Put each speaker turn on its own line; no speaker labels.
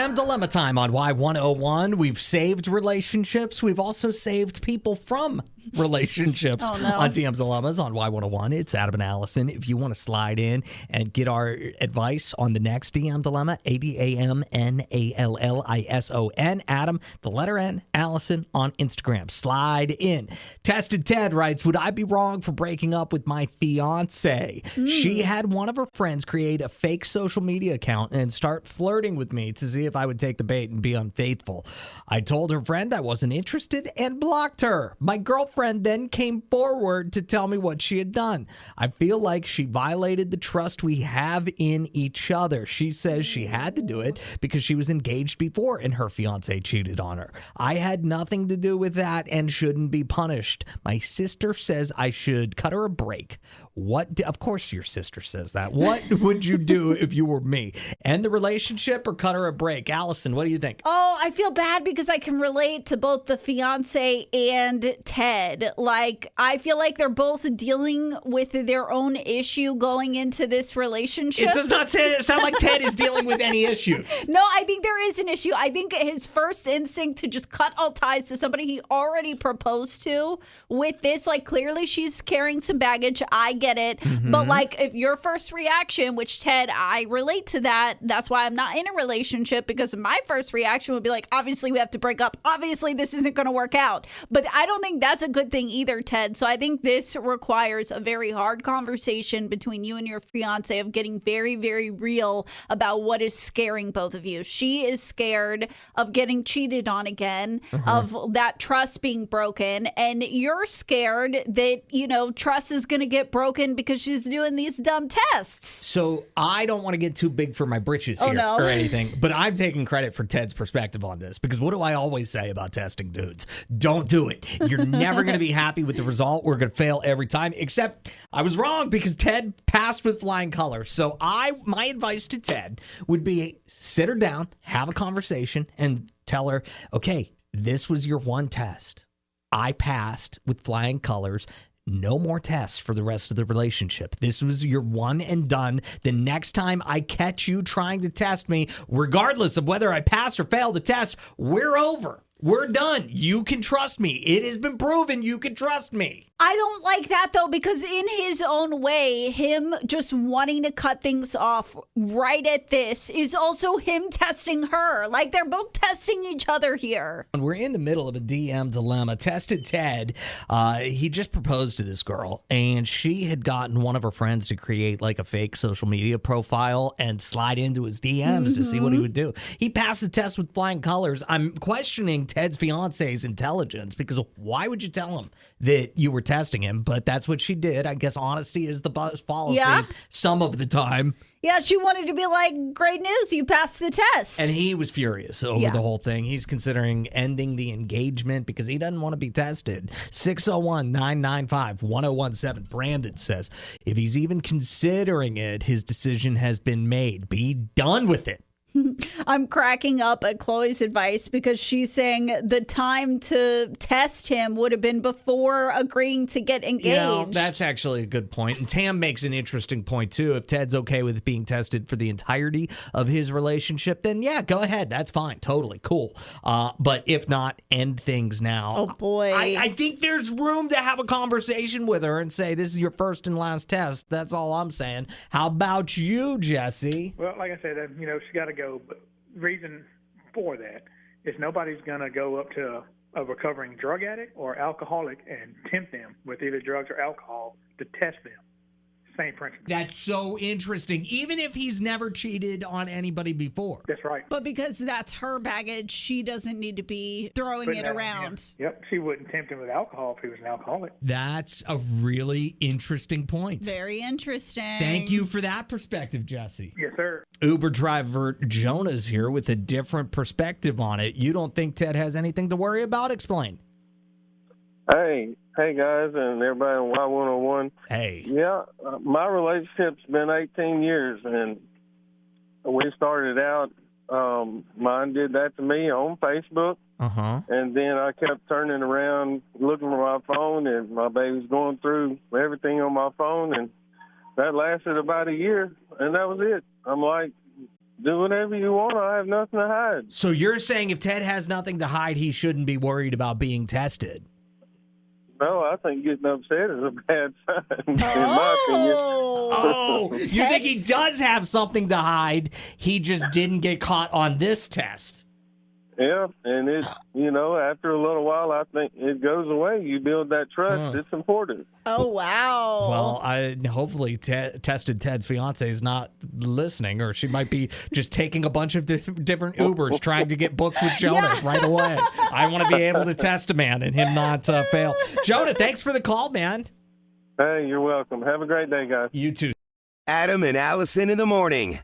DM Dilemma time on Y101. We've saved relationships. We've also saved people from relationships on DM Dilemmas on Y101. It's Adam and Allison. If you want to slide in and get our advice on the next DM Dilemma, ADAMNALLISON. Adam, the letter N, Allison on Instagram. Slide in. Tested Ted writes, would I be wrong for breaking up with my fiancé? She had one of her friends create a fake social media account and start flirting with me to see if I would take the bait and be unfaithful. I told her friend I wasn't interested and blocked her. My girlfriend then came forward to tell me what she had done. I feel like she violated the trust we have in each other. She says she had to do it because she was engaged before and her fiancé cheated on her. I had nothing to do with that and shouldn't be punished. My sister says I should cut her a break. Of course your sister says that. What would you do if you were me? End the relationship or cut her a break? Allison, what do you think?
Oh, I feel bad because I can relate to both the fiance and Ted. Like, I feel like they're both dealing with their own issue going into this relationship.
It does not sound like Ted is dealing with any issues.
No, I think there is an issue. I think his first instinct to just cut all ties to somebody he already proposed to with this, like, clearly she's carrying some baggage. I get it. But, like, if your first reaction, which, Ted, I relate to that. That's why I'm not in a relationship, because my first reaction would be like, obviously we have to break up. Obviously this isn't going to work out. But I don't think that's a good thing either, Ted. So I think this requires a very hard conversation between you and your fiance of getting very, very real about what is scaring both of you. She is scared of getting cheated on again, of that trust being broken. And you're scared that, trust is going to get broken because she's doing these dumb tests.
So I don't want to get too big for my britches here or anything, but I'm taking credit for Ted's perspective on this, because what do I always say about testing dudes? Don't do it. You're never going to be happy with the result. We're going to fail every time, except I was wrong because Ted passed with flying colors. So my advice to Ted would be sit her down, have a conversation, and tell her, okay, this was your one test. I passed with flying colors. No more tests for the rest of the relationship. This was your one and done. The next time I catch you trying to test me, regardless of whether I pass or fail the test, we're over. We're done. You can trust me. It has been proven you can trust me.
I don't like that, though, because in his own way, him just wanting to cut things off right at this is also him testing her. Like, they're both testing each other here.
And we're in the middle of a DM dilemma. Tested Ted, he just proposed to this girl, and she had gotten one of her friends to create like a fake social media profile and slide into his DMs to see what he would do. He passed the test with flying colors. I'm questioning Ted's fiance's intelligence, because why would you tell him that you were testing him? But that's what she did. I guess honesty is the best policy some of the time.
Yeah, she wanted to be like, great news, you passed the test.
And he was furious over the whole thing. He's considering ending the engagement because he doesn't want to be tested. 601-995-1017. Brandon says, if he's even considering it, his decision has been made. Be done with it.
I'm cracking up at Chloe's advice because she's saying the time to test him would have been before agreeing to get engaged.
That's actually a good point. And Tam makes an interesting point, too. If Ted's okay with being tested for the entirety of his relationship, then yeah, go ahead. That's fine. Totally cool. But if not, end things now.
Oh, boy.
I think there's room to have a conversation with her and say, this is your first and last test. That's all I'm saying. How about you, Jesse?
Well, like I said, she got to go. But the reason for that is nobody's going to go up to a recovering drug addict or alcoholic and tempt them with either drugs or alcohol to test them. Same principle.
That's so interesting. Even if he's never cheated on anybody before.
That's right.
But because that's her baggage, she doesn't need to be throwing it around.
Yep. She wouldn't tempt him with alcohol if he was an alcoholic.
That's a really interesting point.
Very interesting.
Thank you for that perspective, Jesse.
Yes, sir.
Uber driver Jonah's here with a different perspective on it. You don't think Ted has anything to worry about? Explain.
Hey guys, and everybody on Y101.
Hey.
Yeah, my relationship's been 18 years, and we started out, mine did that to me on Facebook. And then I kept turning around, looking for my phone, and my baby's going through everything on my phone, and that lasted about a year, and that was it. I'm like, do whatever you want. I have nothing to hide.
So you're saying if Ted has nothing to hide, he shouldn't be worried about being tested?
No, I think getting upset is a bad sign, in my opinion.
Oh, you think he does have something to hide? He just didn't get caught on this test.
Yeah, and it, after a little while, I think it goes away. You build that trust. It's important.
Oh, wow.
Well, hopefully Tested Ted's fiance is not listening, or she might be just taking a bunch of different Ubers trying to get booked with Jonah right away. I want to be able to test a man and him not fail. Jonah, thanks for the call, man.
Hey, you're welcome. Have a great day, guys.
You too.
Adam and Allison in the morning.